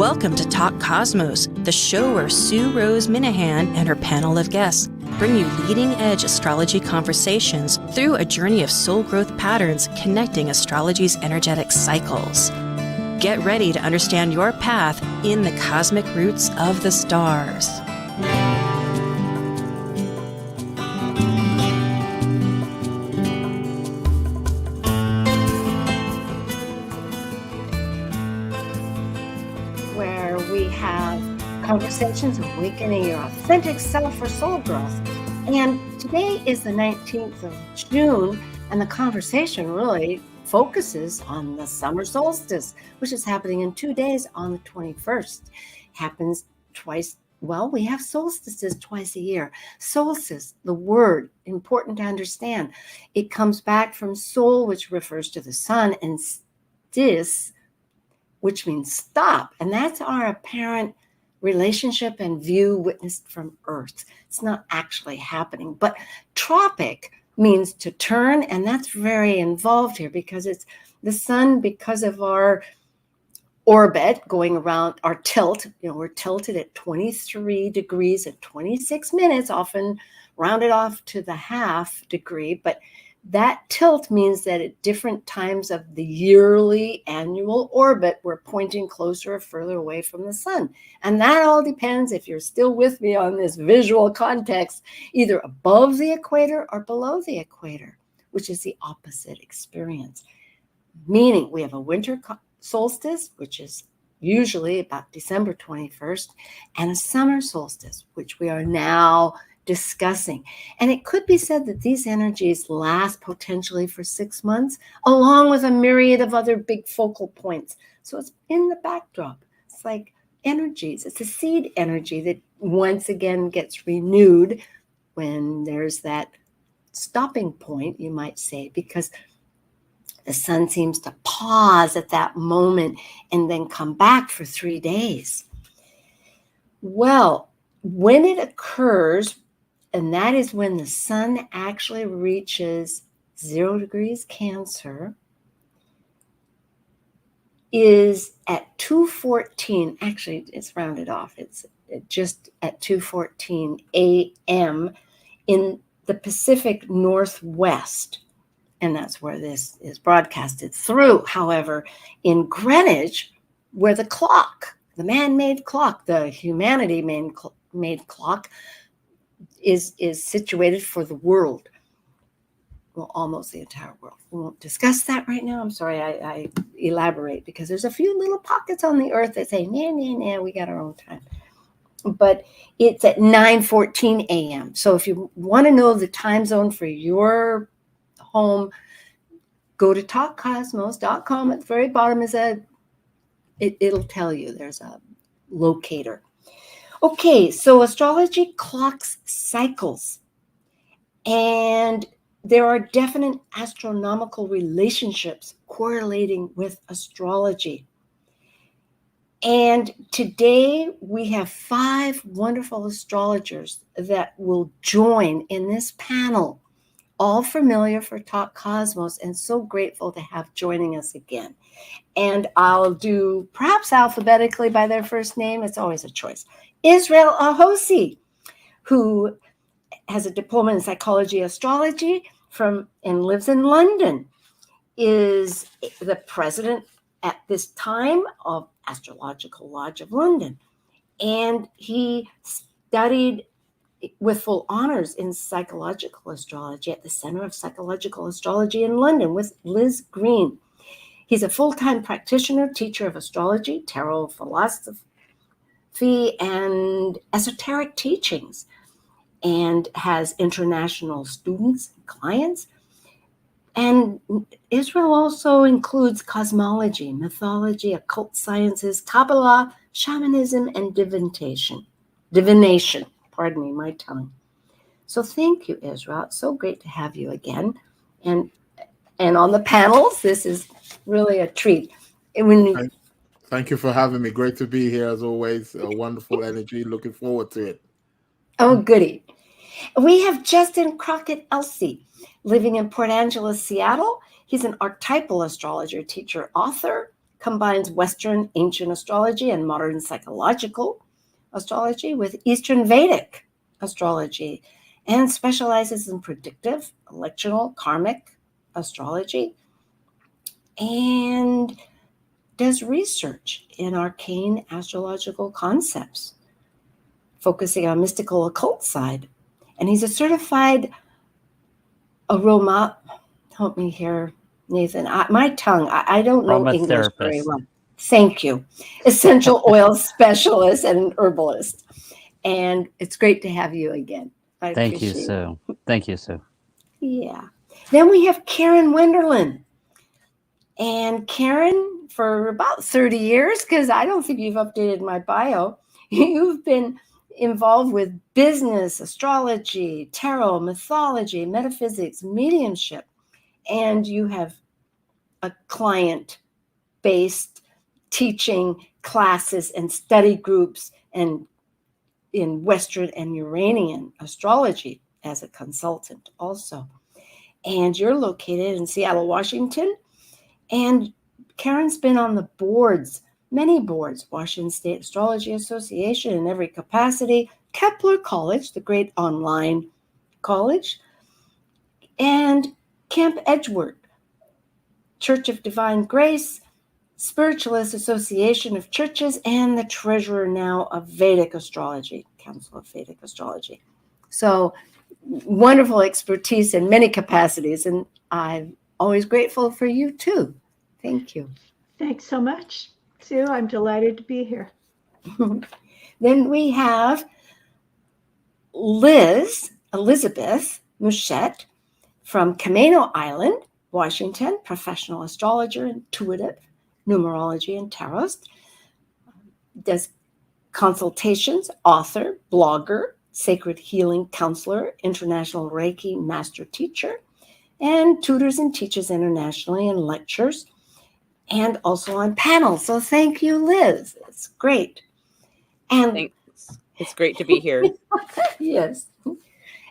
Welcome to Talk Cosmos, the show where Rose Minahan and her panel of guests bring you leading-edge astrology conversations through a journey of soul growth patterns connecting astrology's energetic cycles. Get ready to understand your path in the cosmic roots of the stars. Where we have conversations awakening your authentic self for soul growth. And today is the 19th of June, and the conversation really focuses on the summer solstice, which is happening in 2 days on the 21st. Happens twice. Well, we have solstices twice a year. Solstice, the word, important to understand. It comes back from sol, which refers to the sun, and stis, which means stop. And that's our apparent relationship and view witnessed from Earth. It's not actually happening. But tropic means to turn, and that's very involved here because it's the sun, because of our orbit going around our tilt. We're tilted at 23 degrees at 26 minutes, often rounded off to the half degree. But that tilt means that at different times of the yearly annual orbit, we're pointing closer or further away from the sun. And that all depends, if you're still with me on this visual context, either above the equator or below the equator, which is the opposite experience. Meaning we have a winter solstice, which is usually about December 21st, and a summer solstice, which we are now discussing. And it could be said that these energies last potentially for 6 months, along with a myriad of other big focal points. So it's in the backdrop. It's like energies. It's a seed energy that once again gets renewed when there's that stopping point, you might say, because the sun seems to pause at that moment and then come back for 3 days. Well, when it occurs, and that is when the sun actually reaches 0 degrees Cancer, is at 2:14. Actually, it's rounded off. It's just at 2:14 a.m. in the Pacific Northwest. And that's where this is broadcasted through. However, in Greenwich, where the clock, the man-made clock, the humanity-made clock, is situated for the world. Well, almost the entire world. We won't discuss that right now. I'm sorry, I elaborate because there's a few little pockets on the earth that say, nah, we got our own time. But it's at 9:14 a.m. So if you want to know the time zone for your home, go to talkcosmos.com. At the very bottom is it'll tell you there's a locator. Okay, so astrology clocks cycles, and there are definite astronomical relationships correlating with astrology. And today we have 5 wonderful astrologers that will join in this panel, all familiar for Talk Cosmos, and so grateful to have joining us again. And I'll do perhaps alphabetically by their first name. It's always a choice. Israel Ahosi, who has a diploma in psychology astrology and lives in London, is the president at this time of Astrological Lodge of London. And he studied with full honors in psychological astrology at the Center of Psychological Astrology in London with Liz Green. He's a full-time practitioner, teacher of astrology, tarot philosophy, and esoteric teachings, and has international students and clients. And Israel also includes cosmology, mythology, occult sciences, Kabbalah, shamanism, and divination. Pardon me, my tongue. So thank you, Israel. It's so great to have you again. And on the panels, this is really a treat. Thank you for having me. Great to be here as always. A wonderful energy. Looking forward to it. Oh, goody. We have Justin Crockett-Elsey living in Port Angeles, Seattle. He's an archetypal astrologer, teacher, author, combines Western ancient astrology and modern psychological astrology with Eastern Vedic astrology, and specializes in predictive, electional, karmic astrology, and does research in arcane astrological concepts, focusing on mystical occult side. And he's a certified help me here, Nathan. My tongue, I don't know English very well. Thank you. Essential oil specialist and an herbalist. And it's great to have you again. Thank you, Sue. Thank you, Sue. Yeah. Then we have Karen Wonderland. And Karen, for about 30 years, because I don't think you've updated my bio, you've been involved with business, astrology, tarot, mythology, metaphysics, mediumship, and you have a client-based teaching classes and study groups and in Western and Uranian astrology as a consultant also. And you're located in Seattle, Washington. And Karen's been on the boards, many boards, Washington State Astrology Association in every capacity, Kepler College, the great online college, and Camp Edgeworth, Church of Divine Grace, Spiritualist Association of Churches, and the treasurer now of Vedic Astrology, Council of Vedic Astrology. So wonderful expertise in many capacities, and I'm always grateful for you too. Thank you. Thanks so much, Sue. I'm delighted to be here. Then we have Elizabeth Mouchette from Camano Island, Washington, professional astrologer, intuitive, numerology, and tarot. Does consultations, author, blogger, sacred healing counselor, international Reiki master teacher, and tutors and teaches internationally and lectures, and also on panels. So thank you, Liz. It's great. And thanks. It's great to be here. Yes.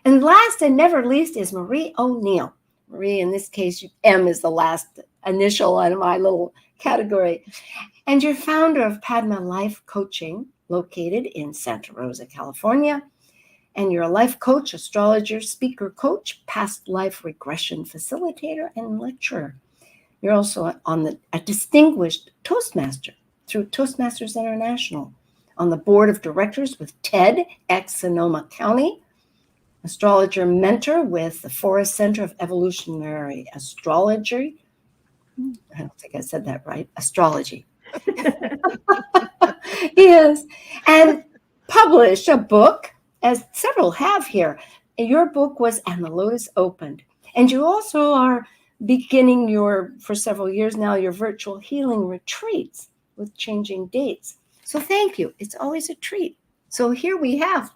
And last and never least is Marie O'Neill. Marie, in this case, M is the last initial on my little category. And you're founder of Padma Life Coaching, located in Santa Rosa, California. And you're a life coach, astrologer, speaker coach, past life regression facilitator, and lecturer. You're also a distinguished Toastmaster through Toastmasters International, on the board of directors with TED ex Sonoma County, astrologer mentor with the Forest Center of Evolutionary Astrology. I don't think I said that right. Astrology. Yes. And published a book, as several have here. Your book was And the Lotus Opened. And you also are beginning for several years now, your virtual healing retreats with changing dates. So thank you. It's always a treat. So here we have,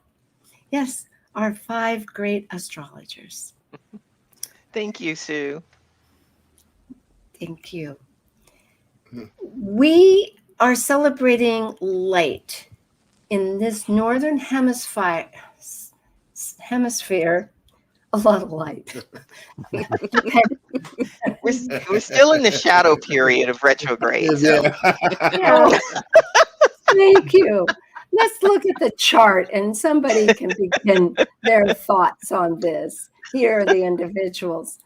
yes, our 5 great astrologers. Thank you, Sue. Thank you. We are celebrating light in this Northern Hemisphere, a lot of light. We're still in the shadow period of retrograde. So. Yeah. Thank you. Let's look at the chart and somebody can begin their thoughts on this. Here are the individuals.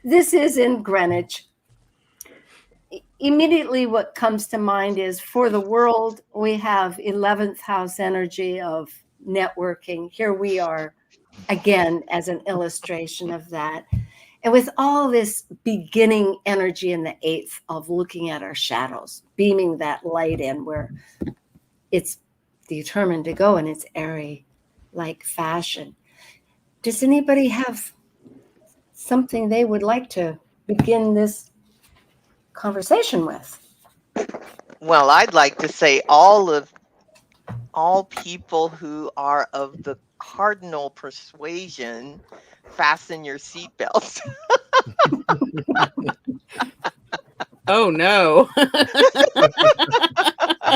This is in Greenwich. Immediately what comes to mind is for the world, we have 11th house energy of networking. Here we are again as an illustration of that. And with all this beginning energy in the 8th of looking at our shadows, beaming that light in where it's determined to go in its airy-like fashion. Does anybody have something they would like to begin this conversation with? Well, I'd like to say all people who are of the cardinal persuasion, fasten your seatbelts. Oh no.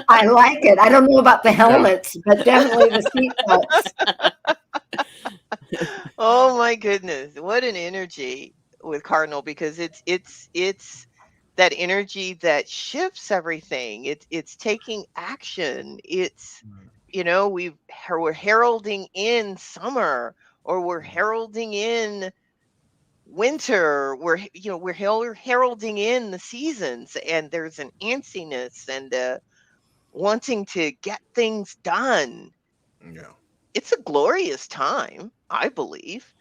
I like it. I don't know about the helmets, but definitely the seatbelts. Oh my goodness. What an energy with cardinal, because it's that energy that shifts everything. It's taking action. It's, we're heralding in summer, or we're heralding in winter. We're heralding in the seasons, and there's an antsiness and wanting to get things done. Yeah. It's a glorious time, I believe.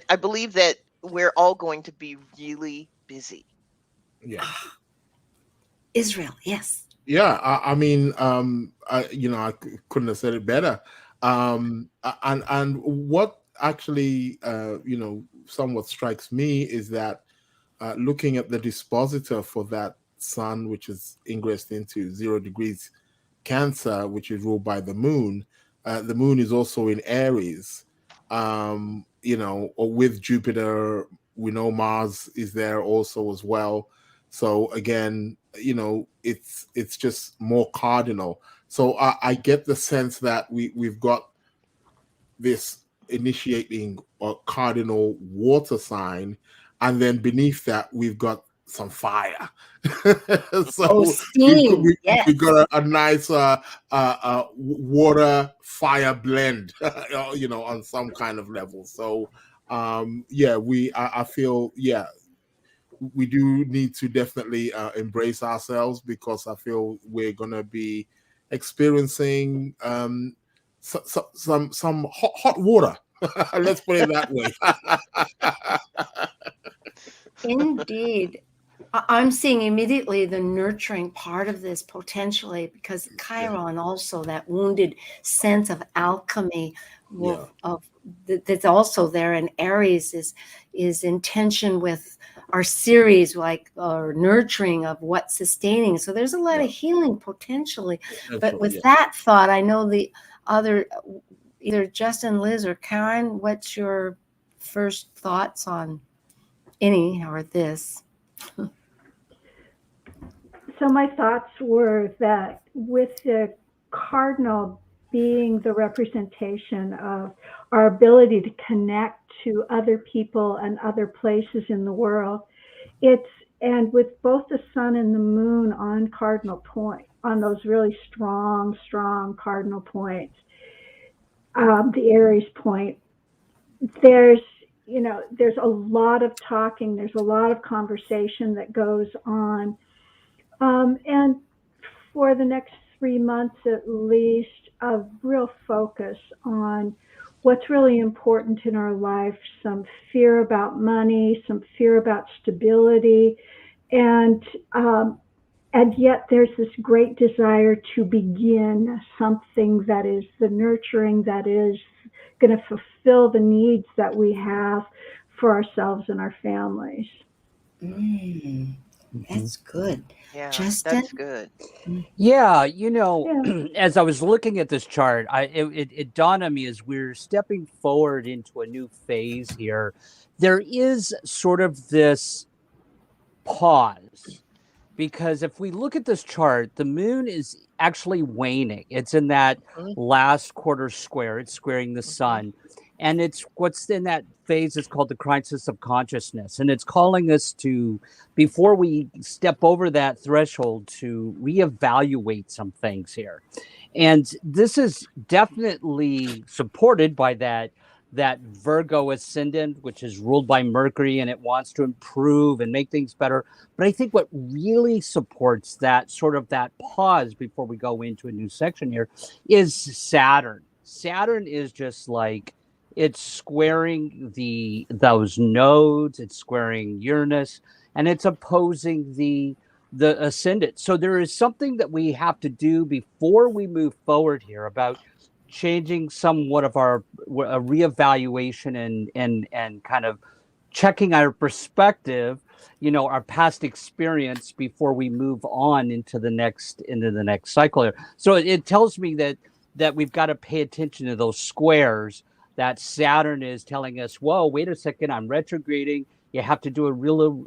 I believe that we're all going to be really busy. Yeah. Israel, yes. Yeah, I mean, I couldn't have said it better. And what actually, somewhat strikes me is that looking at the dispositor for that sun, which is ingressed into 0 degrees Cancer, which is ruled by the moon is also in Aries. Or with Jupiter, we know Mars is there also as well. So again, it's just more cardinal. So I get the sense that we've got this initiating or cardinal water sign, and then beneath that we've got some fire. So steam, yes. we've got a nice water fire blend, on some kind of level. So I feel we do need to definitely embrace ourselves, because I feel we're gonna be experiencing some hot water. Let's put it that way. Indeed. I'm seeing immediately the nurturing part of this potentially, because Chiron also, that wounded sense of alchemy that's also there in Aries is in tension with our series, or nurturing of what's sustaining. So there's a lot of healing potentially. But with that thought, I know the other, either Justin, Liz, or Karen, what's your first thoughts on any or this? So my thoughts were that with the cardinal being the representation of our ability to connect to other people and other places in the world, and with both the sun and the moon on cardinal point, on those really strong cardinal points, the Aries point, there's a lot of talking, there's a lot of conversation that goes on. And for the next 3 months at least, a real focus on what's really important in our life, some fear about money, some fear about stability, and yet there's this great desire to begin something that is the nurturing, that is going to fulfill the needs that we have for ourselves and our families. That's good. Yeah, Justin? that's good. Yeah, as I was looking at this chart, it dawned on me as we're stepping forward into a new phase here. There is sort of this pause, because if we look at this chart, the moon is actually waning. It's in that last quarter square. It's squaring the sun. And it's what's in that phase is called the crisis of consciousness. And it's calling us to, before we step over that threshold, to reevaluate some things here. And this is definitely supported by that Virgo ascendant, which is ruled by Mercury, and it wants to improve and make things better. But I think what really supports that sort of that pause before we go into a new section here is Saturn. Saturn is just like, it's squaring those nodes, it's squaring Uranus, and it's opposing the ascendant. So there is something that we have to do before we move forward here about changing somewhat of a reevaluation and kind of checking our perspective, our past experience before we move on into the next cycle here. So it tells me that we've got to pay attention to those squares. That Saturn is telling us, whoa, wait a second, I'm retrograding. You have to do a real,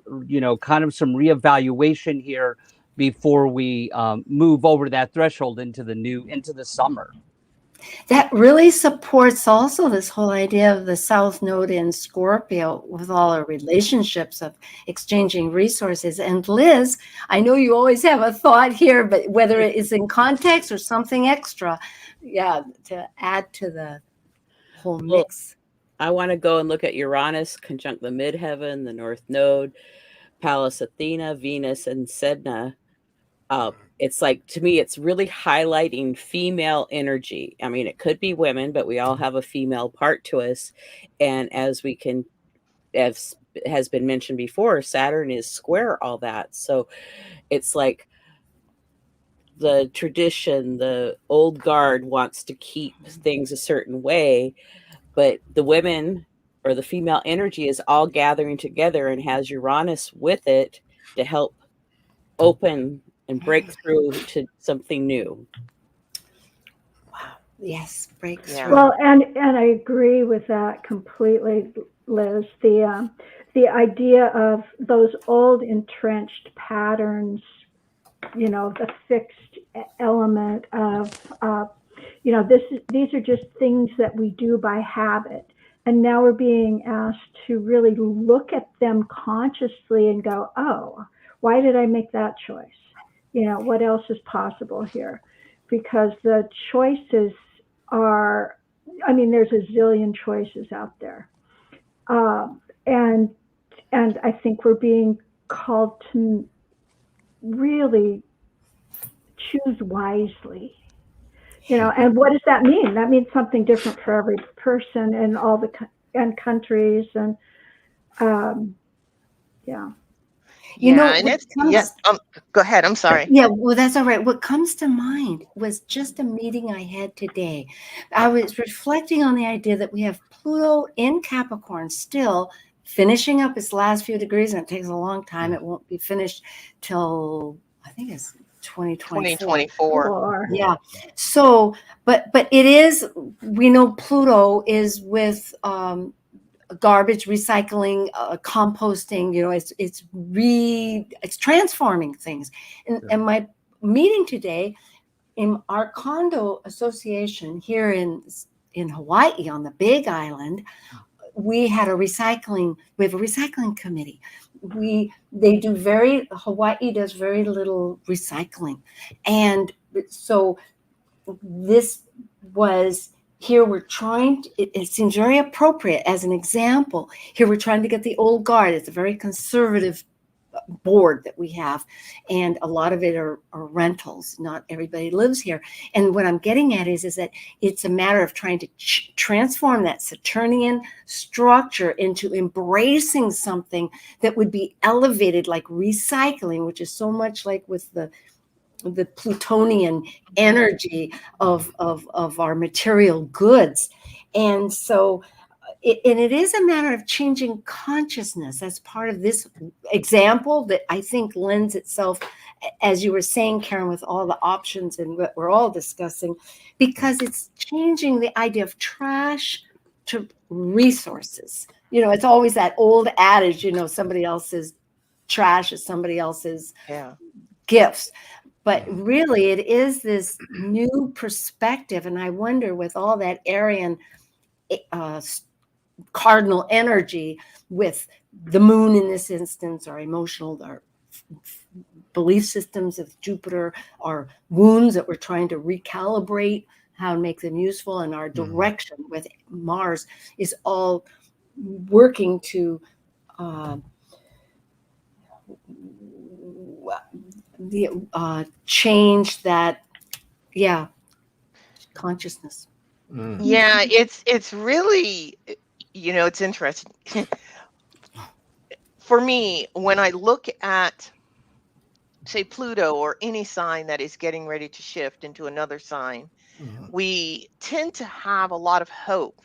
kind of some reevaluation here before we move over that threshold into the summer. That really supports also this whole idea of the South Node in Scorpio with all our relationships of exchanging resources. And Liz, I know you always have a thought here, but whether it is in context or something extra, to add to the whole mix. I want to go and look at Uranus conjunct the midheaven, the North Node, Pallas Athena, Venus, and Sedna. It's like, to me, it's really highlighting female energy. I mean, it could be women, but we all have a female part to us. And as has been mentioned before, Saturn is square all that. So it's like the tradition, the old guard wants to keep things a certain way, but the women or the female energy is all gathering together and has Uranus with it to help open and break through to something new. Wow. Yes, breakthrough. Yeah. Well, and I agree with that completely, Liz. The idea of those old entrenched patterns, the fixed element of, these are just things that we do by habit. And now we're being asked to really look at them consciously and go, oh, why did I make that choice? What else is possible here? Because the choices are, there's a zillion choices out there. And I think we're being called to really choose wisely. And what does that mean? That means something different for every person and all the countries and go ahead. I'm sorry. Yeah, well, that's all right. What comes to mind was just a meeting I had today. I was reflecting on the idea that we have Pluto in Capricorn still finishing up its last few degrees, and it takes a long time. It won't be finished till, I think it's 2024. Yeah. So, but it is, we know Pluto is with garbage recycling, composting, it's transforming things. And my meeting today in our condo association here in Hawaii on the Big Island, we have a recycling committee. Hawaii does very little recycling. And so this was, here we're trying, it seems very appropriate as an example. Here we're trying to get the old guard. It's a very conservative board that we have, and a lot of it are rentals. Not everybody lives here. And what I'm getting at is that it's a matter of trying to transform that Saturnian structure into embracing something that would be elevated, like recycling, which is so much like with the Plutonian energy of our material goods. And so it is a matter of changing consciousness as part of this example that I think lends itself, as you were saying, Karen, with all the options and what we're all discussing, because it's changing the idea of trash to resources. It's always that old adage, somebody else's trash is somebody else's gifts. But really, it is this new perspective. And I wonder, with all that Aryan cardinal energy, with the moon in this instance, our emotional, our belief systems of Jupiter, our wounds that we're trying to recalibrate, how to make them useful, and our direction with Mars is all working to change that consciousness. Yeah, it's really, it's interesting. For me, when I look at, say, Pluto or any sign that is getting ready to shift into another sign, we tend to have a lot of hope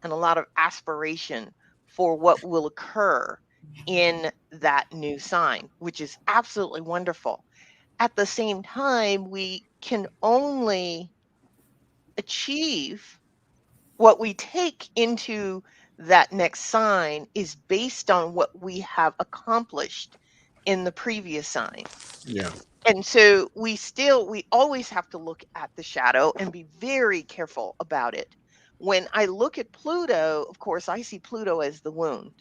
and a lot of aspiration for what will occur in that new sign, which is absolutely wonderful. At the same time, we can only achieve what we take into that next sign is based on what we have accomplished in the previous sign. Yeah. And so we always have to look at the shadow and be very careful about it. When I look at Pluto, of course, I see Pluto as the wound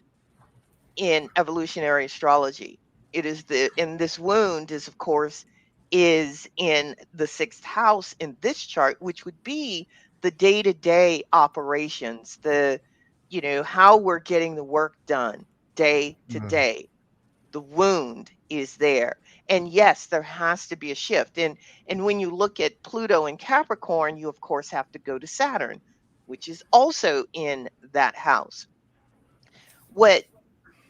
in evolutionary astrology. It is this wound is, of course, is in the 6th house in this chart, which would be the day-to-day operations, how we're getting the work done day to day. The wound is there. And yes, there has to be a shift. And when you look at Pluto and Capricorn, you of course have to go to Saturn, which is also in that house. What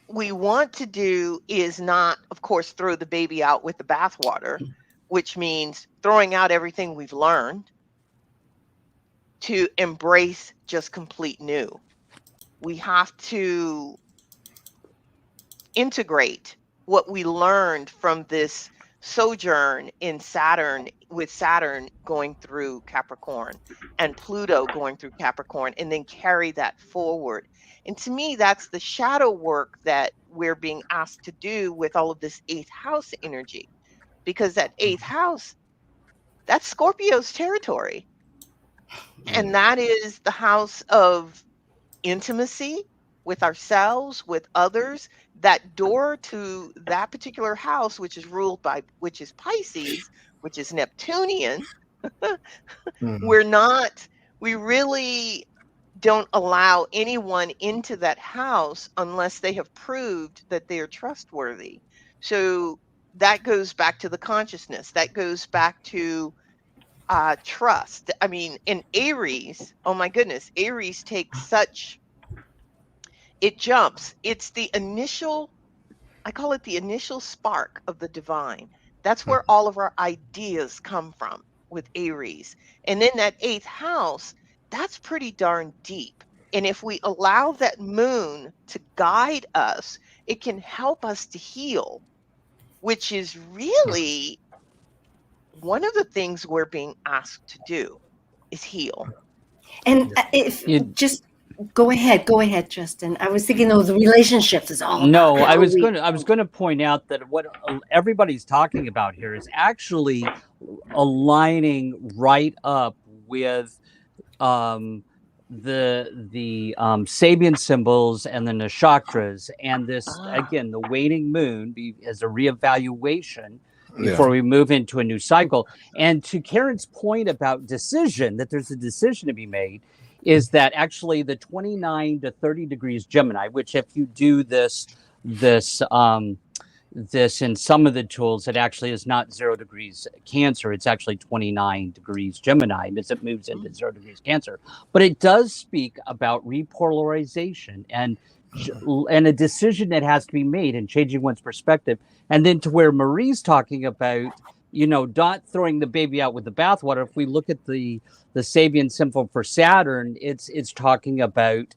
we want to do is not, of course, throw the baby out with the bathwater, which means throwing out everything we've learned to embrace just complete new. We have to integrate what we learned from this sojourn in Saturn, with Saturn going through Capricorn and Pluto going through Capricorn, and then carry that forward. And to me, that's the shadow work that we're being asked to do with all of this 8th house energy, because that 8th house, that's Scorpio's territory. And that is the house of intimacy with ourselves, with others. That door to that particular house, which is Pisces, which is Neptunian, we really don't allow anyone into that house unless they have proved that they are trustworthy. So that goes back to the consciousness. That goes back to trust. I mean, in Aries, oh my goodness, Aries takes it jumps. It's the initial, I call it the initial spark of the divine. That's where all of our ideas come from with Aries. And then that 8th house, that's pretty darn deep. And if we allow that moon to guide us, it can help us to heal, which is really one of the things we're being asked to do, is heal. And just go ahead, Justin. I was thinking those relationships is all. No, I was going to point out that what everybody's talking about here is actually aligning right up with the Sabian symbols and the nakshatras, and this again, the waning moon as a reevaluation before we move into a new cycle. And to Karen's point about decision, that there's a decision to be made, is that actually the 29 to 30 degrees Gemini, which if you do this in some of the tools, it actually is not 0 degrees Cancer. It's actually 29 degrees Gemini as it moves into 0 degrees Cancer. But it does speak about repolarization and a decision that has to be made and changing one's perspective. And then to where Marie's talking about, not throwing the baby out with the bathwater. If we look at the Sabian symbol for Saturn, it's talking about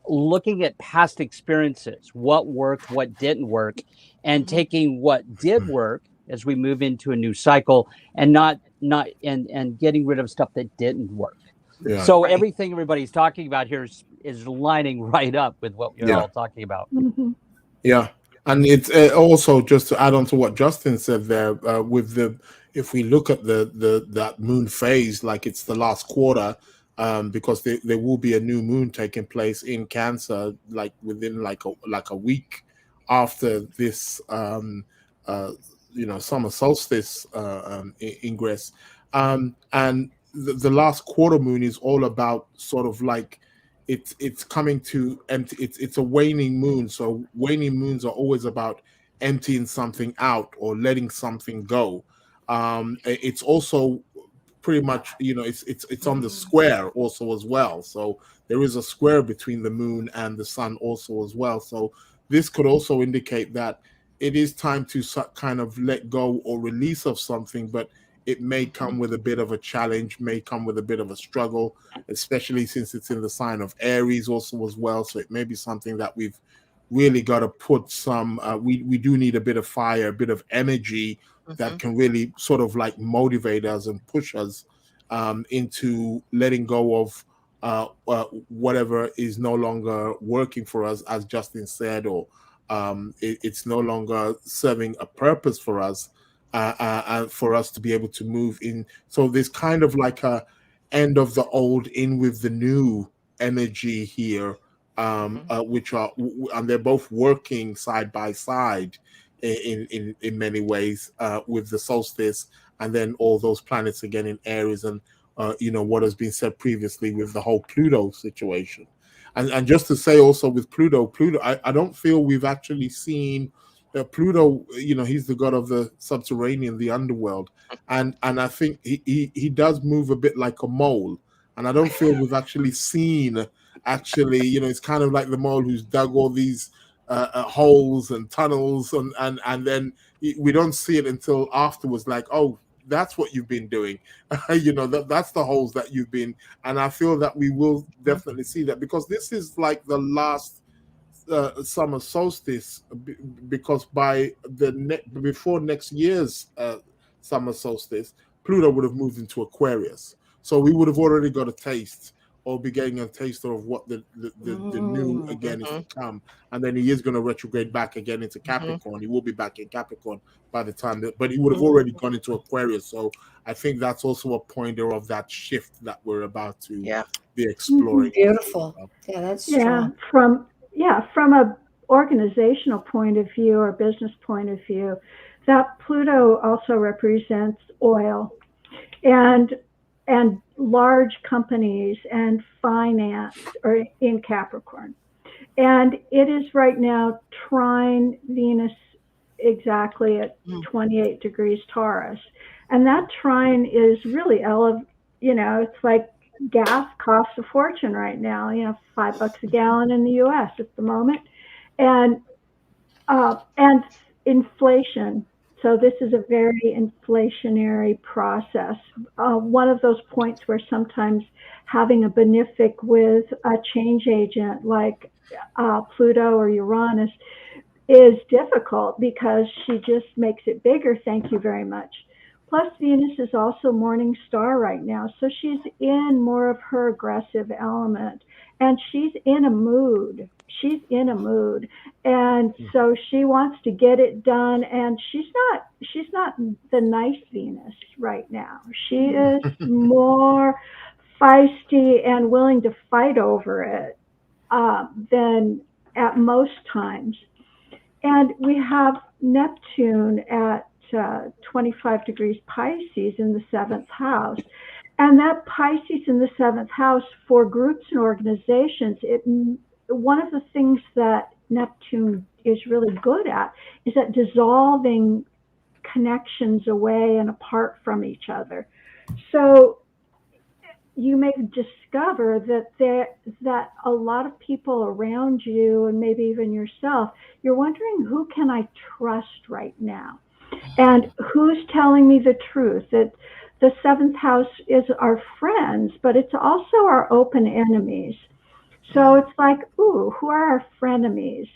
looking at past experiences, what worked, what didn't work, and taking what did work as we move into a new cycle, and and getting rid of stuff that didn't work. Yeah. So everything everybody's talking about here is lining right up with what we're all talking about. Mm-hmm. Yeah. And it's also, just to add on to what Justin said there, if we look at that moon phase, like it's the last quarter, because there will be a new moon taking place in Cancer, like within like a week after this, summer solstice ingress, and the last quarter moon is all about sort of like it's coming to empty. It's a waning moon, so waning moons are always about emptying something out or letting something go. It's also pretty much, it's on the square also as well. So there is a square between the moon and the sun also as well. So this could also indicate that it is time to kind of let go or release of something, but it may come with a bit of a challenge, may come with a bit of a struggle, especially since it's in the sign of Aries also as well. So it may be something that we've really got to put some, we do need a bit of fire, a bit of energy that can really sort of like motivate us and push us into letting go of whatever is no longer working for us, as Justin said, or It's no longer serving a purpose for us, for us to be able to move in. So there's kind of like a end of the old, in with the new energy here, which are, and they're both working side by side in many ways, with the solstice, and then all those planets again in Aries, and what has been said previously with the whole Pluto situation. And just to say also with Pluto, I don't feel we've actually seen Pluto. He's the god of the subterranean, the underworld, and I think he does move a bit like a mole, and I don't feel we've actually seen. It's kind of like the mole who's dug all these holes and tunnels, and then we don't see it until afterwards. Like, oh, that's what you've been doing. That's the holes that you've been. And I feel that we will definitely see that, because this is like the last summer solstice, because by before next year's summer solstice, Pluto would have moved into Aquarius. So we would have already got a taste, or be getting a taste of what the new again is to come. And then he is going to retrograde back again into Capricorn. He will be back in Capricorn by the time but he would have already gone into Aquarius. So I think that's also a pointer of that shift that we're about to be exploring. Beautiful. Yeah, that's true. From a organizational point of view or business point of view, that Pluto also represents oil and large companies and finance are in Capricorn. And it is right now trine Venus exactly at 28 degrees Taurus. And that trine is really it's like gas costs a fortune right now, $5 a gallon in the US at the moment. And inflation. So this is a very inflationary process. One of those points where sometimes having a benefic with a change agent like Pluto or Uranus is difficult, because she just makes it bigger. Thank you very much. Plus Venus is also Morningstar right now. So she's in more of her aggressive element, and she's in a mood. And so she wants to get it done, and she's not the nice Venus right now. She is more feisty and willing to fight over it than at most times. And we have Neptune at 25 degrees Pisces in the 7th house. And that Pisces in the 7th house for groups and organizations, one of the things that Neptune is really good at is at dissolving connections away and apart from each other. So you may discover that a lot of people around you, and maybe even yourself, you're wondering, who can I trust right now? And who's telling me the truth? That the 7th house is our friends, but it's also our open enemies. So it's like, ooh, who are our frenemies?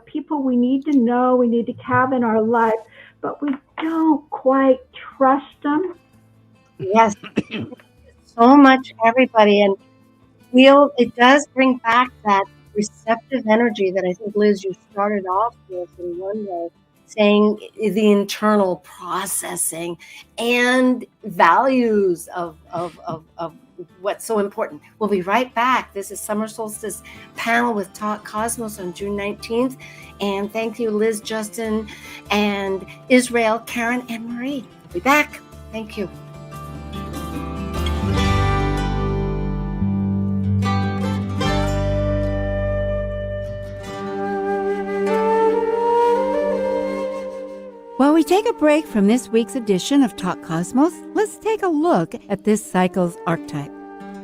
People we need to know, we need to have in our life, but we don't quite trust them. Yes. So much, everybody. And it does bring back that receptive energy that I think, Liz, you started off with in one way, saying the internal processing and values of what's so important. We'll be right back. This is Summer Solstice panel with Talk Cosmos on June 19th. And thank you, Liz, Justin, and Israel, Karen, and Marie. We'll be back. Thank you. While we take a break from this week's edition of Talk Cosmos, let's take a look at this cycle's archetype.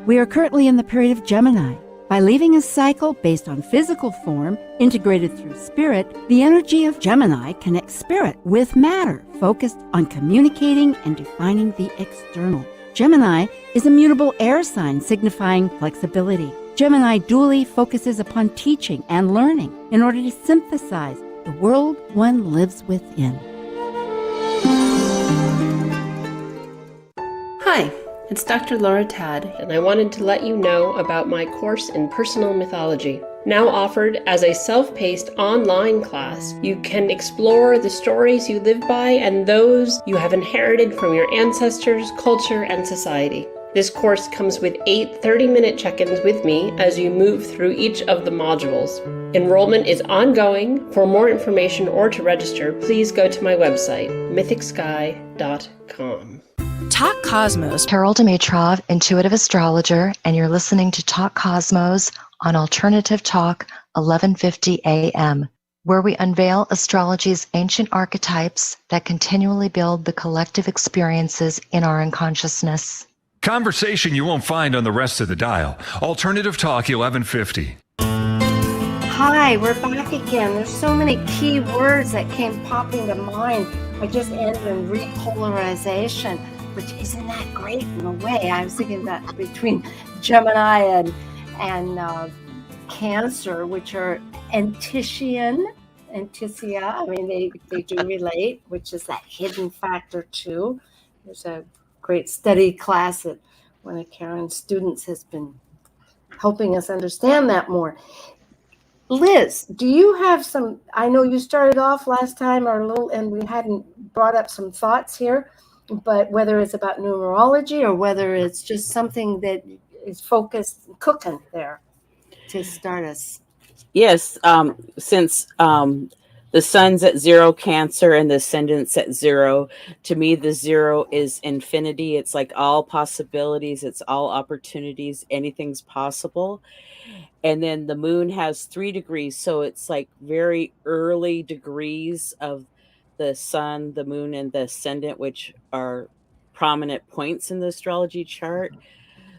We are currently in the period of Gemini. By leaving a cycle based on physical form, integrated through spirit, the energy of Gemini connects spirit with matter, focused on communicating and defining the external. Gemini is a mutable air sign signifying flexibility. Gemini dually focuses upon teaching and learning in order to synthesize the world one lives within. Hi, it's Dr. Laura Tad, and I wanted to let you know about my course in personal mythology. now offered as a self-paced online class. You can explore the stories you live by and those you have inherited from your ancestors, culture, and society. This course comes with 8 30-minute check-ins with me as you move through each of the modules. Enrollment is ongoing. For more information or to register, please go to my website, mythicsky.com. Talk Cosmos. Carol Dimitrov, intuitive astrologer, and you're listening to Talk Cosmos on Alternative Talk 1150 AM, where we unveil astrology's ancient archetypes that continually build the collective experiences in our unconsciousness. Conversation you won't find on the rest of the dial. Alternative Talk 1150. Hi, we're back again. There's so many key words that came popping to mind. I just ended in repolarization, which isn't that great in a way. I was thinking that between Gemini and Cancer, which are Anticia. I mean, they do relate, which is that hidden factor too. There's a great study class that one of Karen's students has been helping us understand that more. Liz, do you have some, I know you started off last time and we hadn't brought up some thoughts here, but whether it's about numerology or whether it's just something that is focused, cooking there to start us. Yes, since the sun's at 0 Cancer and the ascendant's at 0, to me the 0 is infinity. It's like all possibilities, it's all opportunities, anything's possible. And then the moon has 3 degrees, so it's like very early degrees of the sun, the moon, and the ascendant, which are prominent points in the astrology chart.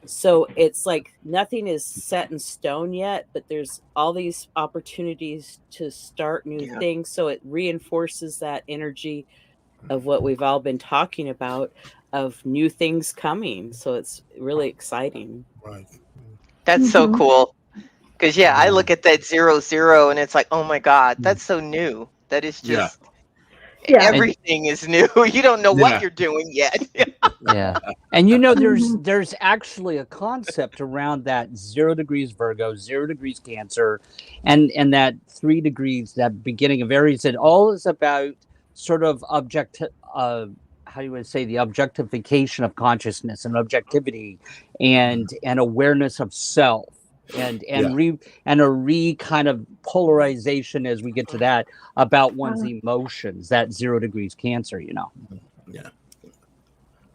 So it's like nothing is set in stone yet, but there's all these opportunities to start new things. So it reinforces that energy of what we've all been talking about, of new things coming. So it's really exciting. Right. That's so cool. Because, I look at that 0, and it's like, oh my God, that's so new. That is just, everything is new. You don't know what you're doing yet. And there's actually a concept around that 0 degrees Virgo, 0 degrees Cancer, and that 3 degrees, that beginning of Aries. It all is about sort of how you would say, the objectification of consciousness and objectivity and awareness of self. And a kind of polarization as we get to that about one's emotions, that 0 degrees Cancer, Yeah.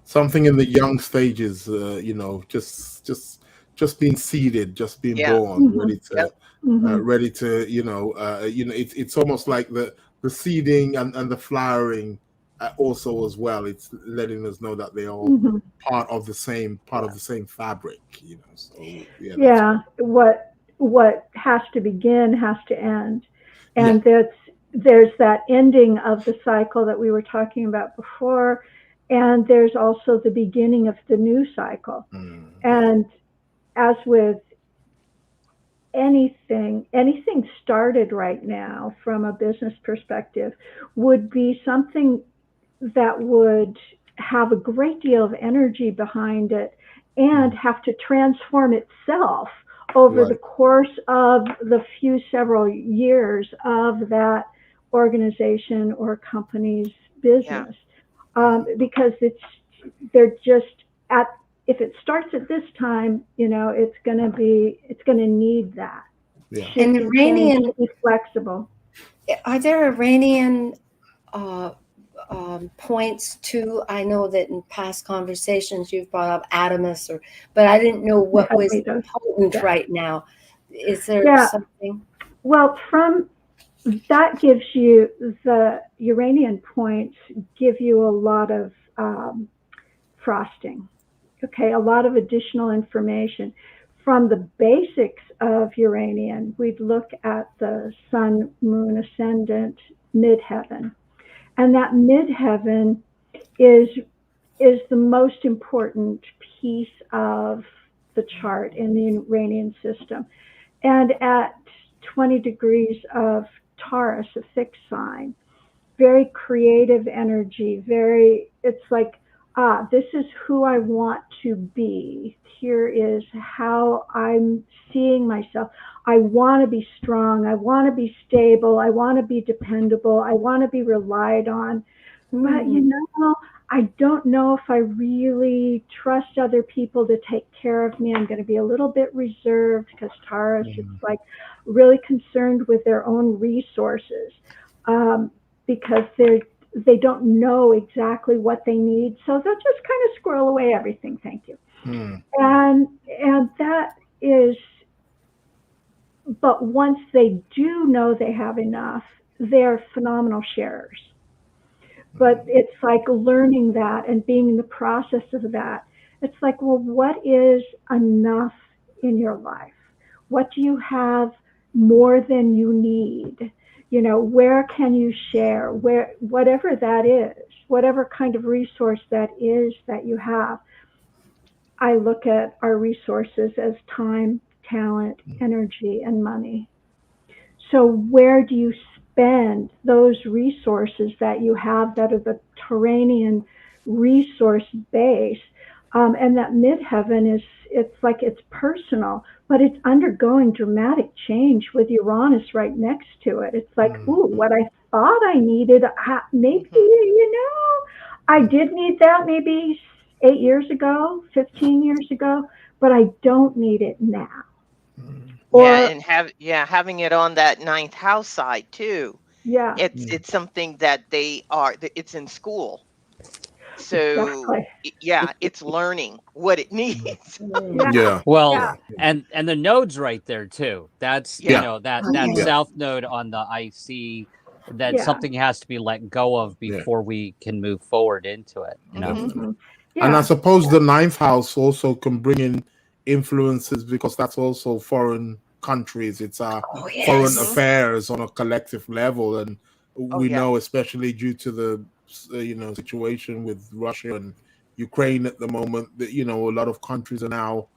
Something in the young stages, just being seeded, just being born, ready to, it's almost like the seeding and the flowering also as well. It's letting us know that they're all part of the same fabric, So what has to begin has to end, and there's that ending of the cycle that we were talking about before, and there's also the beginning of the new cycle. And as with anything started right now from a business perspective would be something that would have a great deal of energy behind it and have to transform itself over the course of the several years of that organization or company's business. Because if it starts at this time, it's going to need that. And Iranian, be flexible. Are there Iranian points too? I know that in past conversations you've brought up Adamus, but I didn't know what was potent right now. Is there something? Well, from that gives you the Uranian points give you a lot of frosting. Okay, a lot of additional information. From the basics of Uranian, we'd look at the sun, moon, ascendant, midheaven. And that midheaven is the most important piece of the chart in the Uranian system. And at 20 degrees of Taurus, a fixed sign, very creative energy, it's like, this is who I want to be. here is how I'm seeing myself. I want to be strong. I want to be stable. I want to be dependable. I want to be relied on. But, you know, I don't know if I really trust other people to take care of me. I'm going to be a little bit reserved because Taurus is like really concerned with their own resources because they don't know exactly what they need. So they'll just kind of squirrel away everything. Thank you. And that is, but once they do know they have enough, they're phenomenal sharers. But it's like learning that and being in the process of that. It's like, well, what is enough in your life? What do you have more than you need? You know, where can you share? Where, whatever that is, whatever kind of resource that is that you have. I look at our resources as time, talent, energy, and money. So where do you spend those resources that you have that are the Turanian resource base? And that midheaven is, it's like it's personal, but it's undergoing dramatic change with Uranus right next to it. It's like, ooh, what I thought I needed, maybe, you know, I did need that maybe 8 years ago, 15 years ago, but I don't need it now. And having it on that ninth house side too. Yeah, it's something that it's in school. So it's learning what it needs. Well, and the node's right there too. That's you know that south node on the IC. That something has to be let go of before we can move forward into it. You know, and I suppose the ninth house also can bring in influences because that's also foreign countries. It's foreign affairs on a collective level, and we know, especially due to the situation with Russia and Ukraine at the moment, that a lot of countries are now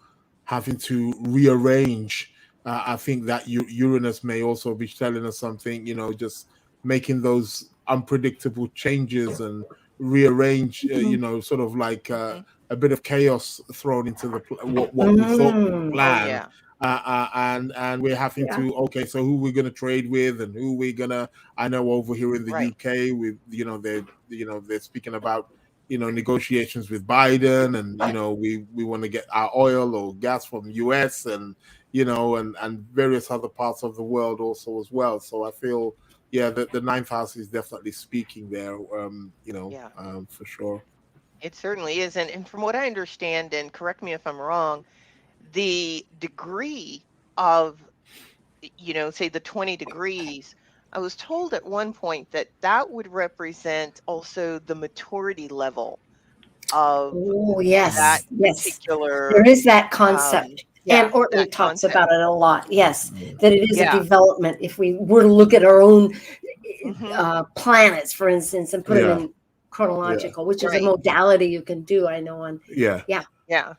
having to rearrange. I think that Uranus may also be telling us something, just making those unpredictable changes and rearrange, sort of like a bit of chaos thrown into the what we thought we planned. And we're having to, okay, so who we're going to trade with and who we're going to, I know over here in the UK, with, they're speaking about, negotiations with Biden, and, we want to get our oil or gas from US and, and various other parts of the world also as well. So I feel, that the ninth house is definitely speaking there, for sure. It certainly is. And from what I understand, and correct me if I'm wrong, the degree of, say the 20 degrees, I was told at one point that would represent also the maturity level of that particular. There is that concept. And Orton talks about it a lot. Yes, that it is a development. If we were to look at our own planets, for instance, and put them in chronological, which is a modality you can do, I know.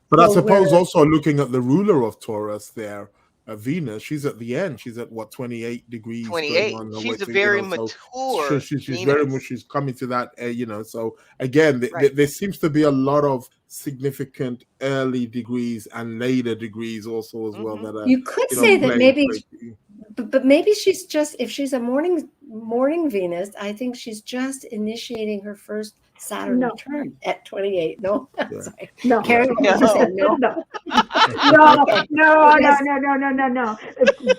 But I suppose also looking at the ruler of Taurus there, Venus, she's at the end. She's at what, 28 degrees. 28. She's a very mature. She's very much. She's coming to that. So again, there seems to be a lot of significant early degrees and later degrees also as well. That are, you could say that maybe, but maybe she's just, if she's a morning Venus, I think she's just initiating her first Saturn return at 28. No. Karen, No.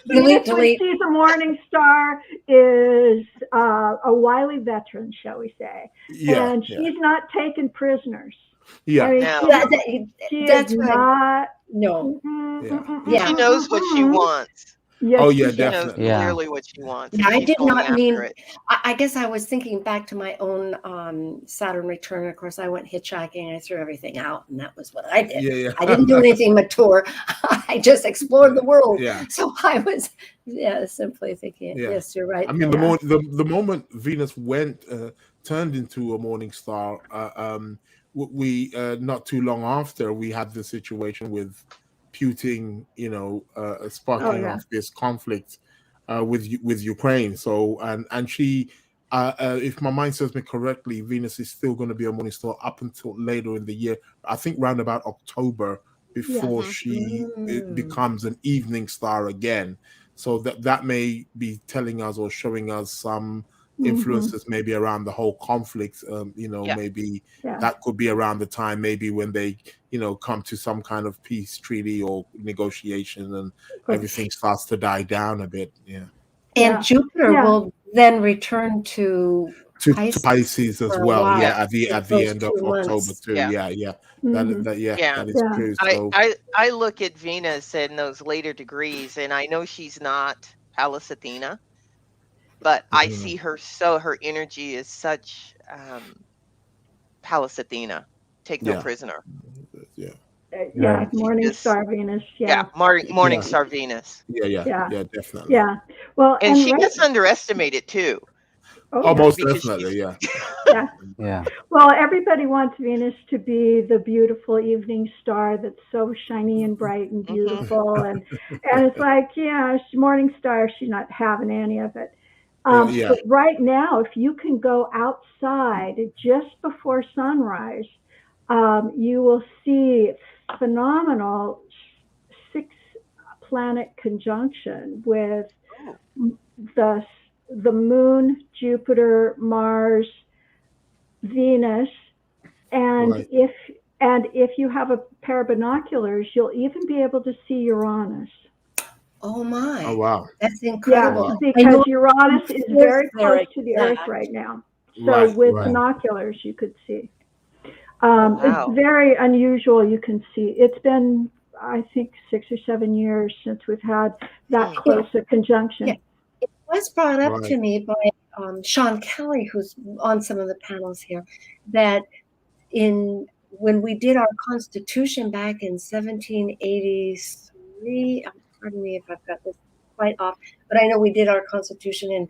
Venus, when she's a morning star, is a wily veteran, shall we say. And she's not taking prisoners. Yeah. I mean, That's not. No. She knows what she wants. Yes, definitely. She knows clearly what she wants. I did not mean. I guess I was thinking back to my own Saturn return. Of course, I went hitchhiking. I threw everything out, and that was what I did. I didn't do anything mature. I just explored the world. So I was, simply thinking. Yes, you're right. I mean, the moment Venus turned into a morning star, we not too long after we had the situation with Putin, sparking off this conflict with Ukraine. So and she, if my mind serves me correctly, Venus is still going to be a morning star up until later in the year. I think round about October before it becomes an evening star again. So that may be telling us or showing us some influences maybe around the whole conflict. Maybe that could be around the time maybe when they, come to some kind of peace treaty or negotiation, and everything starts to die down a bit. Yeah. And Jupiter will then return to Pisces as well. Yeah, at the end of October too. Yeah. That is true. So I look at Venus in those later degrees, and I know she's not Pallas Athena, but I see her, so her energy is such Pallas Athena, take no prisoner. Morningstar Venus. Morningstar Venus. Yeah, definitely. Yeah. Well, and she gets underestimated too. Most definitely, yeah. Yeah. Well, everybody wants Venus to be the beautiful evening star that's so shiny and bright and beautiful, and it's like, morning star, she's not having any of it. But right now, if you can go outside just before sunrise, you will see phenomenal 6-planet conjunction with the moon, Jupiter, Mars, Venus, and if you have a pair of binoculars, you'll even be able to see Uranus. Oh my! Oh wow! That's incredible. Yeah, because Uranus is very close to the Earth right now. So with binoculars, you could see. It's very unusual. You can see. It's been, I think, 6 or 7 years since we've had that close a conjunction. Yeah. It was brought up to me by Sean Kelly, who's on some of the panels here, that when we did our Constitution back in 1783, pardon me if I've got this quite off, but I know we did our Constitution, and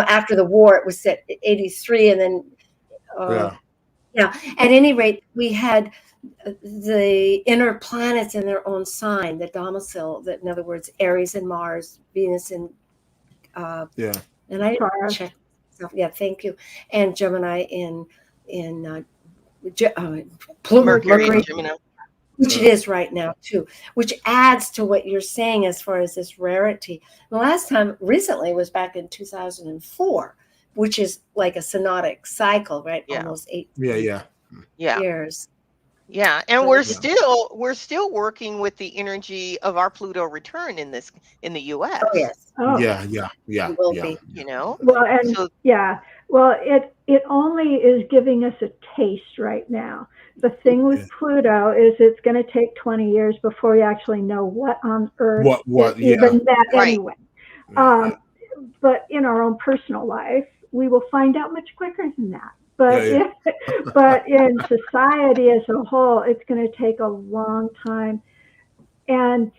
after the war it was set 83, and then at any rate, we had the inner planets in their own sign, the domicile, that in other words, Aries and Mars, Venus and and I checked myself. Yeah, thank you. And Gemini in Mercury, Gemini, which it is right now too, which adds to what you're saying as far as this rarity. The last time recently was back in 2004, which is like a synodic cycle, right? Almost 8 years. Yeah, and we're still working with the energy of our Pluto return in the U.S. Oh yes. Oh. Yeah. Will be. Well, and it only is giving us a taste right now. The thing with Pluto is it's going to take 20 years before we actually know what on earth even that anyway. But in our own personal life, we will find out much quicker than that. But but in society as a whole, it's going to take a long time. And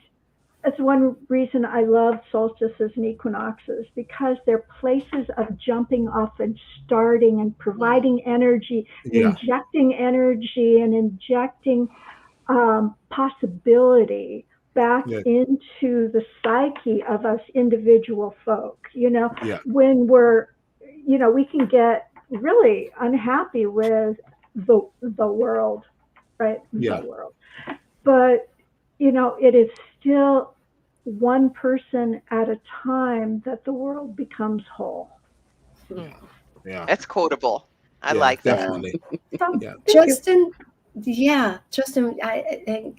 that's one reason I love solstices and equinoxes, because they're places of jumping off and starting and providing energy, injecting energy and injecting possibility back into the psyche of us individual folk. When we're, we can get really unhappy with the world, right? The world. But, it is still one person at a time that the world becomes whole. Yeah. That's quotable. I like that. Definitely. Justin,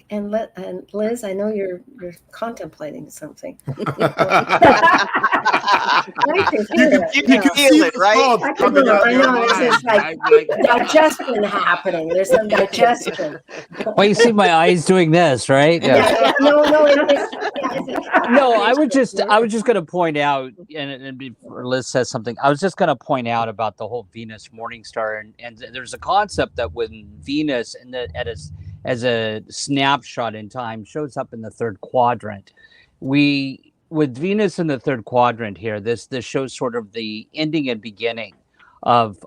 and Liz, I know you're contemplating something. You can feel it, right? I know. It's just like digestion happening. There's some digestion. Well, you see my eyes doing this, right? No. No, I was just going to point out, and before Liz says something, I was just going to point out about the whole Venus Morningstar, and there's a concept that when Venus as a snapshot in time shows up in the third quadrant, with Venus in the third quadrant here, this shows sort of the ending and beginning of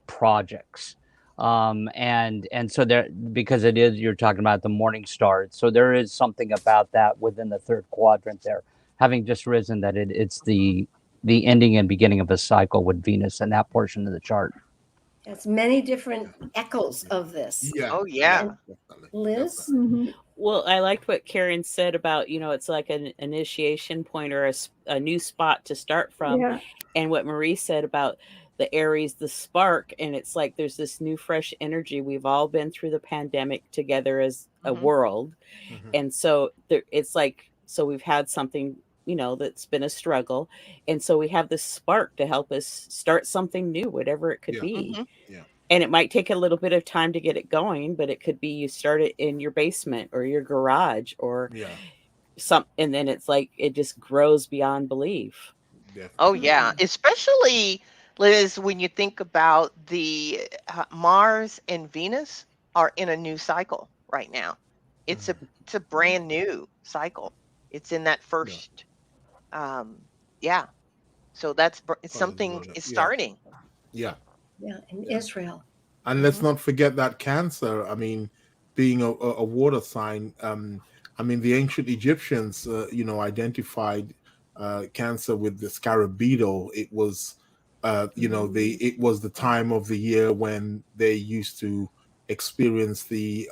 projects. And so there, because you're talking about the morning star. So there is something about that within the third quadrant there, having just risen, that it's the ending and beginning of a cycle with Venus in that portion of the chart. There's many different echoes of this. Yeah. Oh yeah. And Liz? Well, I liked what Karen said about, it's like an initiation point or a new spot to start from. Yeah. And what Marie said about the Aries, the spark. And it's like there's this new, fresh energy. We've all been through the pandemic together as a world. And so it's like, so we've had something, that's been a struggle. And so we have this spark to help us start something new, whatever it could be. Yeah. And it might take a little bit of time to get it going, but it could be you start it in your basement or your garage or and then it's like it just grows beyond belief. Oh yeah, especially Liz, when you think about the Mars and Venus are in a new cycle right now. It's a brand new cycle. It's in that first so that's something is starting. Yeah. Yeah, in Israel. And let's not forget that Cancer, I mean, being a water sign, I mean, the ancient Egyptians, identified Cancer with the scarab beetle. It was, it was the time of the year when they used to experience the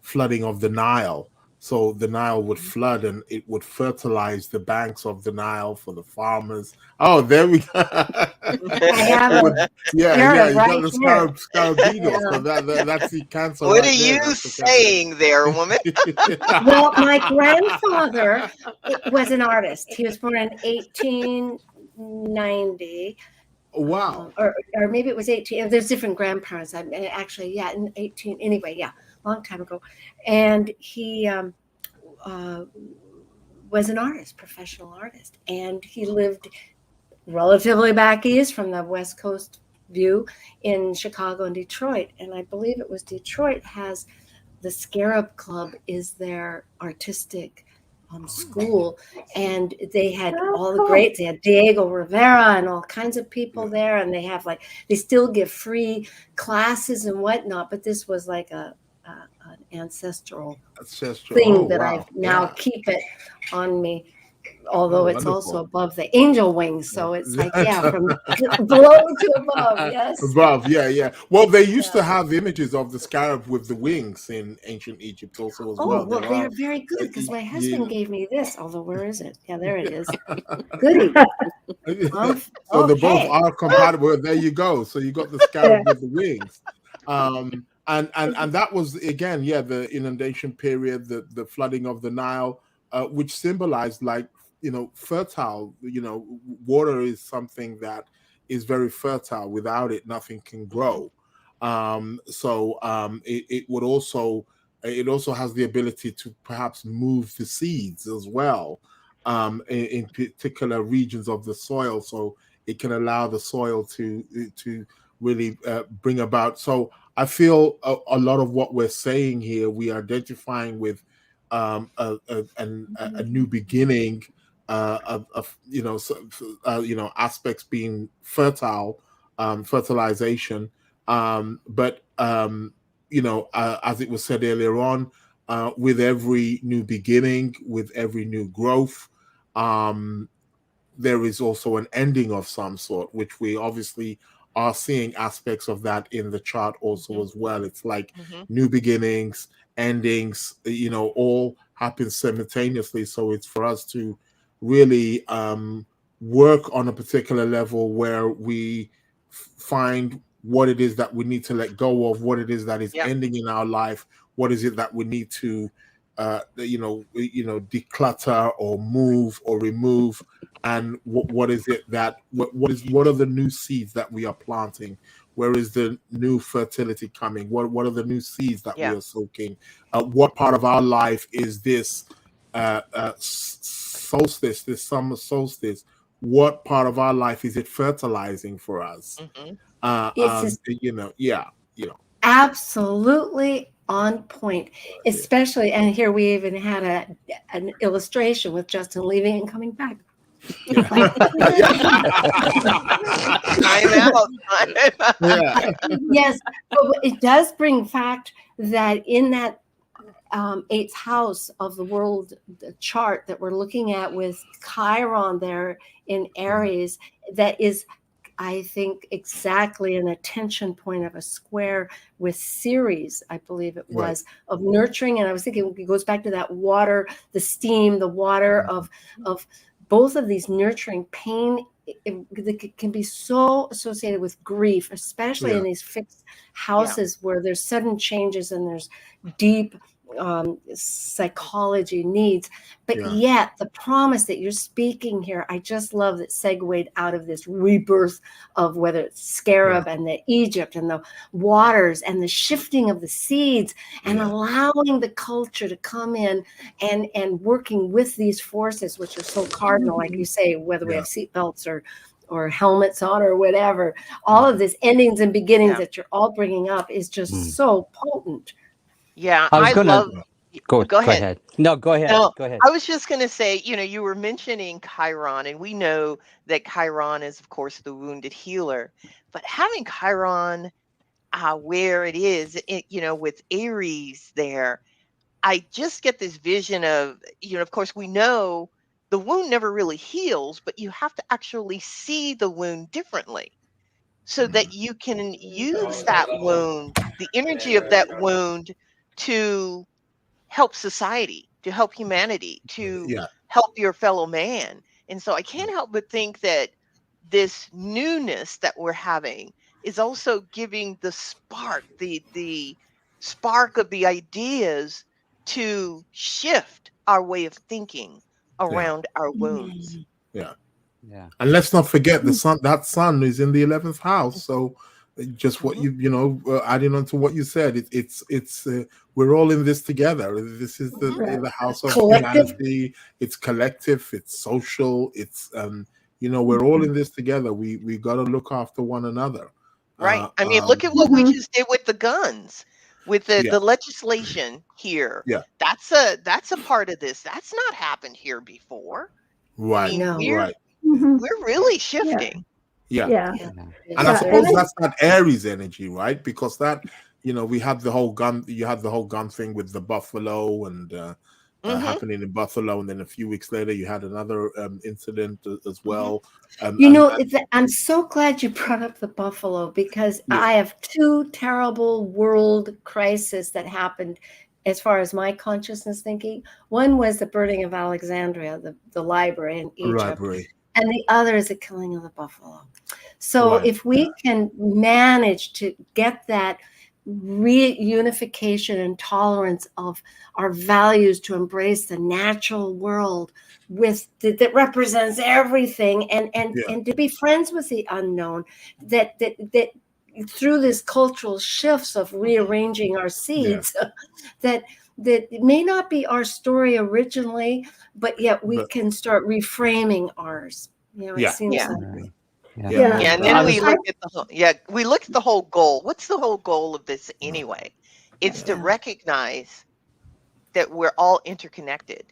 flooding of the Nile. So the Nile would flood and it would fertilize the banks of the Nile for the farmers. Oh, there we go. I have it. You right got the scarab beetle. So that's the Cancer. What right are there. you That's the saying there, woman? Well, my grandfather was an artist. He was born in 1890. Wow. Or maybe it was 18. There's different grandparents. In 18. Anyway, long time ago. And he was an artist, professional artist. And he lived relatively back east from the West Coast view in Chicago and Detroit. And I believe it was Detroit has the Scarab Club is their artistic school, and they had all the greats. They had Diego Rivera and all kinds of people there, and they have they still give free classes and whatnot. But this was like an ancestral thing that I now keep it on me. Although it's also above the angel wings, so it's like from below to above. Yes, above. Yeah. Well, they used to have images of the scarab with the wings in ancient Egypt also as well. Well, they're very good because my husband gave me this. Although where is it? Yeah, there it is. Goody. So they both are compatible. There you go. So you got the scarab with the wings. And that was again, the inundation period, the flooding of the Nile, which symbolized fertile. Water is something that is very fertile. Without it, nothing can grow. It would also has the ability to perhaps move the seeds as well, in particular regions of the soil. So it can allow the soil to really bring about. So I feel a lot of what we're saying here, we are identifying with a new beginning of aspects being fertile, fertilization. But as it was said earlier on, with every new beginning, with every new growth, there is also an ending of some sort, which we obviously are seeing aspects of that in the chart also as well. It's like new beginnings, endings, all happen simultaneously. So it's for us to really work on a particular level where we find what it is that we need to let go of, what it is that is ending in our life, what is it that we need to declutter or move or remove, and what is it that what are the new seeds that we are planting? Where is the new fertility coming? What are the new seeds that we are soaking? What part of our life is this solstice, this summer solstice? What part of our life is it fertilizing for us? Absolutely on point, especially, and here we even had an illustration with Justin leaving and coming back. Yes, but it does bring fact that in that eighth house of the world chart that we're looking at with Chiron there in Aries, that is I think, exactly an attention point of a square with Ceres, I believe it was, of nurturing. And I was thinking it goes back to that water, the steam, the water of both of these nurturing pain. It can be so associated with grief, especially in these fixed houses where there's sudden changes and there's deep psychology needs. But yet the promise that you're speaking here, I just love that segued out of this rebirth of whether it's Scarab and the Egypt and the waters and the shifting of the seeds and allowing the culture to come in and working with these forces, which are so cardinal, like you say, whether we have seatbelts or helmets on or whatever. All of this endings and beginnings that you're all bringing up is just so potent. Yeah, I was love. go ahead. ahead. No, go ahead. No, Go ahead. I was just going to say, you were mentioning Chiron, and we know that Chiron is, of course, the wounded healer. But having Chiron where it is, with Aries there, I just get this vision of, of course, we know the wound never really heals, but you have to actually see the wound differently so that you can use that wound, the energy of that wound, to help society, to help humanity, to help your fellow man. And so I can't help but think that this newness that we're having is also giving the spark, the spark of the ideas to shift our way of thinking around our wounds. Yeah. And let's not forget the sun. That sun is in the 11th house. So just what adding on to what you said, it's we're all in this together. This is the house of humanity. It's collective. It's social. It's we're all in this together. We got to look after one another. Right. I mean, look at what we just did with the guns, with the legislation here. Yeah. That's a part of this. That's not happened here before. Right. I mean, Right. We're really shifting. Yeah. And I suppose that's that Aries energy, right? Because that, we had the whole gun. You had the whole gun thing with the buffalo and happening in Buffalo, and then a few weeks later you had another incident as well. I'm so glad you brought up the buffalo, because I have two terrible world crises that happened as far as my consciousness thinking. One was the burning of Alexandria, the library in Egypt. And the other is the killing of the buffalo. So if we can manage to get that reunification and tolerance of our values to embrace the natural world that represents everything, and to be friends with the unknown, that through this cultural shifts of rearranging our seeds, that it may not be our story originally, but yet we can start reframing ours. It seems like. And then we look at the whole goal. What's the whole goal of this anyway? It's to recognize that we're all interconnected.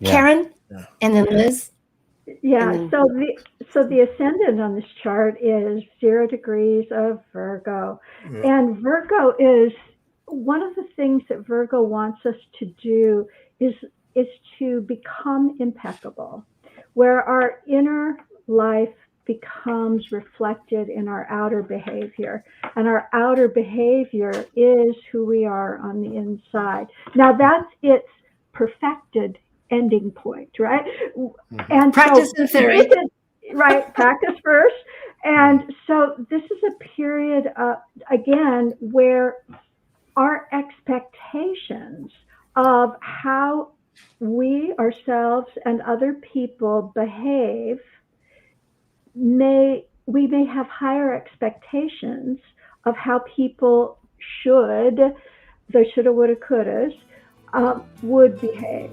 Karen, and then Liz. So the ascendant on this chart is 0 degrees of Virgo, and Virgo is one of the things that Virgo wants us to do is to become impeccable, where our inner life becomes reflected in our outer behavior, and our outer behavior is who we are on the inside. Now that's its perfected ending point, right? And practice in theory, practice first. And so this is a period again where our expectations of how we ourselves and other people behave we may have higher expectations of how people should, the shoulda, woulda, couldas, would behave.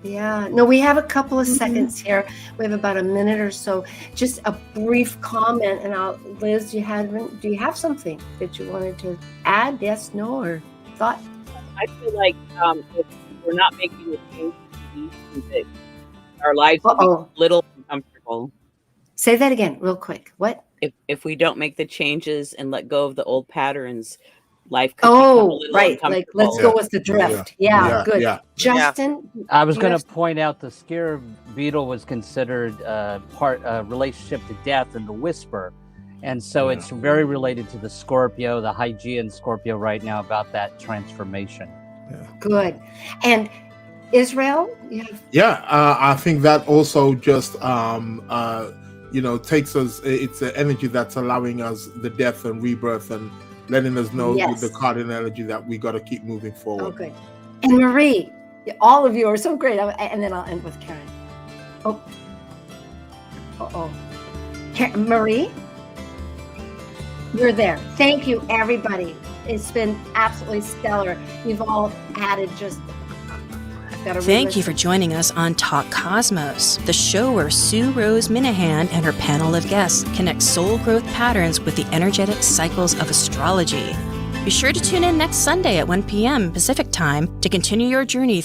Yeah, no, we have a couple of seconds here. We have about a minute or so. Just a brief comment, and Liz, do you have something that you wanted to add? Yes, no, or thought? I feel like if we're not making the change, our lives will be a little uncomfortable. Say that again, real quick. What? If we don't make the changes and let go of the old patterns, life could become a Oh, little right. Like, let's uncomfortable. go with the drift. Yeah, good. Justin, I was you going have- to point out the scare beetle was considered relationship to death in the whisper. And so it's very related to the Scorpio, the Hygean Scorpio right now about that transformation. Good. And Israel, you have I think that also just takes us. It's an energy that's allowing us the death and rebirth and letting us know with the cardinal energy that we got to keep moving forward. Okay. And Marie, all of you are so great. And then I'll end with Karen. Marie, you're there. Thank you, everybody. It's been absolutely stellar. You've all added just. Thank you for joining us on Talk Cosmos, the show where Rose Minahan and her panel of guests connect soul growth patterns with the energetic cycles of astrology. Be sure to tune in next Sunday at 1 p.m. Pacific Time to continue your journey